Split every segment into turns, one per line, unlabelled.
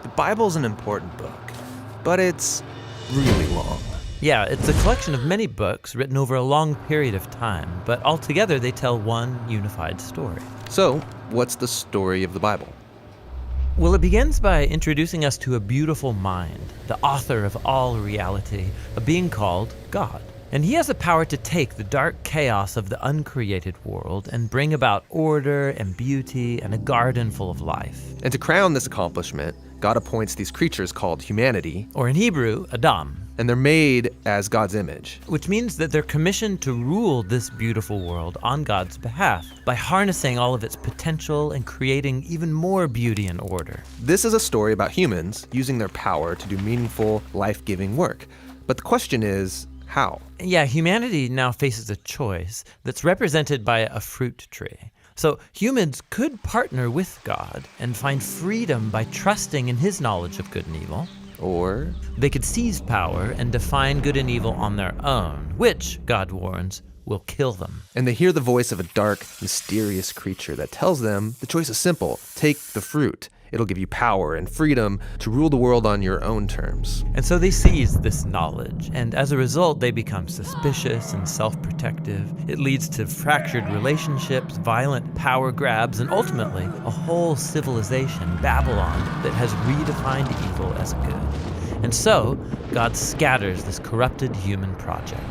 The Bible's an important book, but it's really long.
Yeah, it's a collection of many books written over a long period of time, but altogether they tell one unified story.
So, what's the story of the Bible?
Well, it begins by introducing us to a beautiful mind, the author of all reality, a being called God. And he has the power to take the dark chaos of the uncreated world and bring about order and beauty and a garden full of life.
And to crown this accomplishment, God appoints these creatures called humanity,
Or in Hebrew, Adam.
and they're made as God's image.
Which means that they're commissioned to rule this beautiful world on God's behalf by harnessing all of its potential and creating even more beauty and order.
This is a story about humans using their power to do meaningful, life-giving work. But the question is, how?
Yeah, humanity now faces a choice that's represented by a fruit tree. So humans could partner with God and find freedom by trusting in his knowledge of good and evil.
Or
They could seize power and define good and evil on their own, which, God warns, will kill them.
and they hear the voice of a dark, mysterious creature that tells them the choice is simple. Take the fruit. It'll give you power and freedom to rule the world on your own terms.
And so they seize this knowledge, and as a result, they become suspicious and self-protective. It leads to fractured relationships, violent power grabs, and ultimately, a whole civilization, Babylon, that has redefined evil as good. And so, God scatters this corrupted human project.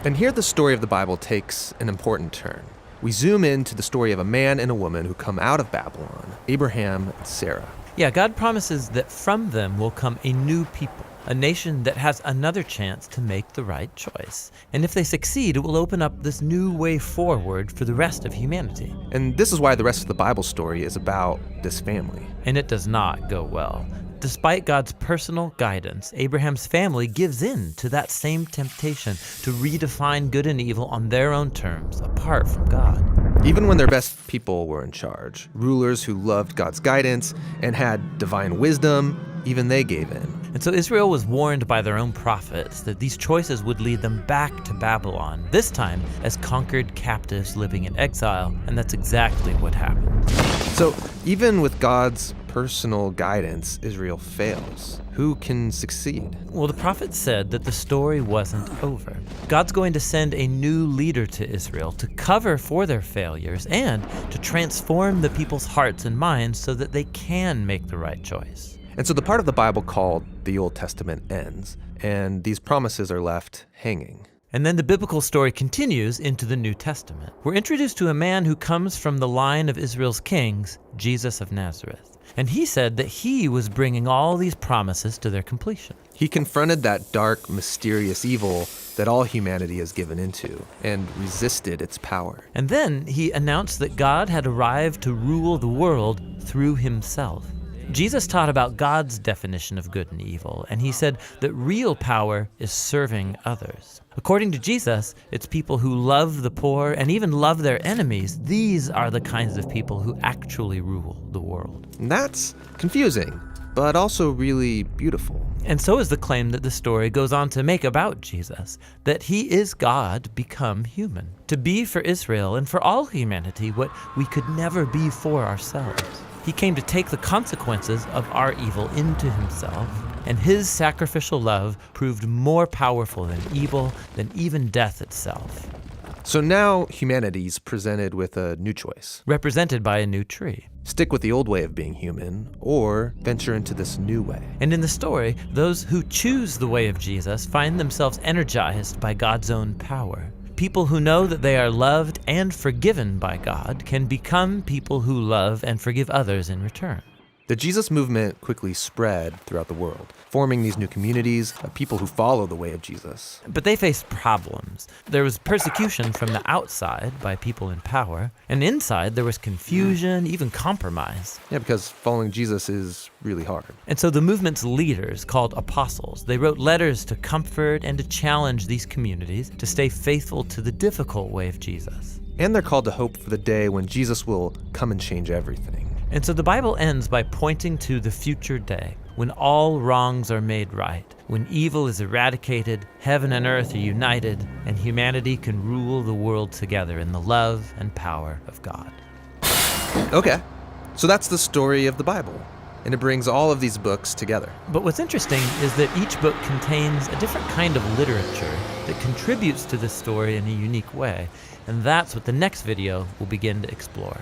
And here the story of the Bible takes an important turn. We zoom into the story of a man and a woman who come out of Babylon, Abraham and Sarah.
Yeah, God promises that from them will come a new people, a nation that has another chance to make the right choice. And if they succeed, it will open up this new way forward for the rest of humanity.
And this is why the rest of the Bible story is about this family.
And it does not go well. Despite God's personal guidance, Abraham's family gives in to that same temptation to redefine good and evil on their own terms, apart from God.
Even when their best people were in charge, rulers who loved God's guidance and had divine wisdom, even they gave in.
And so Israel was warned by their own prophets that these choices would lead them back to Babylon, this time as conquered captives living in exile, and that's exactly what happened.
So even with God's personal guidance, Israel fails. Who can succeed?
Well, the prophet said that the story wasn't over. God's going to send a new leader to Israel to cover for their failures and to transform the people's hearts and minds so that they can make the right choice.
And so the part of the Bible called the Old Testament ends, and these promises are left hanging.
And then the biblical story continues into the New Testament. We're introduced to a man who comes from the line of Israel's kings, Jesus of Nazareth. And he said that he was bringing all these promises to their completion.
He confronted that dark, mysterious evil that all humanity has given into and resisted its power.
And then he announced that God had arrived to rule the world through himself. Jesus taught about God's definition of good and evil, and he said that real power is serving others. According to Jesus, it's people who love the poor and even love their enemies. These are the kinds of people who actually rule the world.
And that's confusing, but also really beautiful.
And so is the claim that the story goes on to make about Jesus, that he is God become human, to be for Israel and for all humanity what we could never be for ourselves. He came to take the consequences of our evil into himself, and his sacrificial love proved more powerful than evil, than even death itself.
So now humanity's presented with a new choice.
Represented by a new tree.
Stick with the old way of being human, or venture into this new way.
And in the story, those who choose the way of Jesus find themselves energized by God's own power. People who know that they are loved and forgiven by God can become people who love and forgive others in return.
The Jesus movement quickly spread throughout the world, forming these new communities of people who follow the way of Jesus.
But they faced problems. There was persecution from the outside by people in power, and inside there was confusion, even compromise.
Yeah, because following Jesus is really hard.
And so the movement's leaders, called apostles, they wrote letters to comfort and to challenge these communities to stay faithful to the difficult way of Jesus.
And they're called to hope for the day when Jesus will come and change everything.
And so the Bible ends by pointing to the future day, when all wrongs are made right, when evil is eradicated, heaven and earth are united, and humanity can rule the world together in the love and power of God.
Okay, so that's the story of the Bible. and it brings all of these books together.
But what's interesting is that each book contains a different kind of literature that contributes to this story in a unique way. And that's what the next video will begin to explore.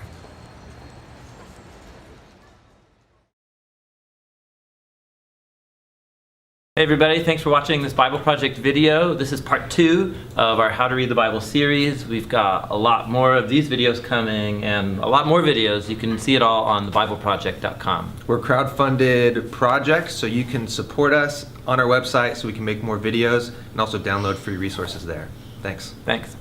Hey everybody, thanks for watching this Bible Project video. This is part 2 of our How to Read the Bible series. We've got a lot more of these videos coming and a lot more videos. You can see it all on thebibleproject.com.
We're a crowdfunded project, so you can support us on our website so we can make more videos and also download free resources there. Thanks.
Thanks.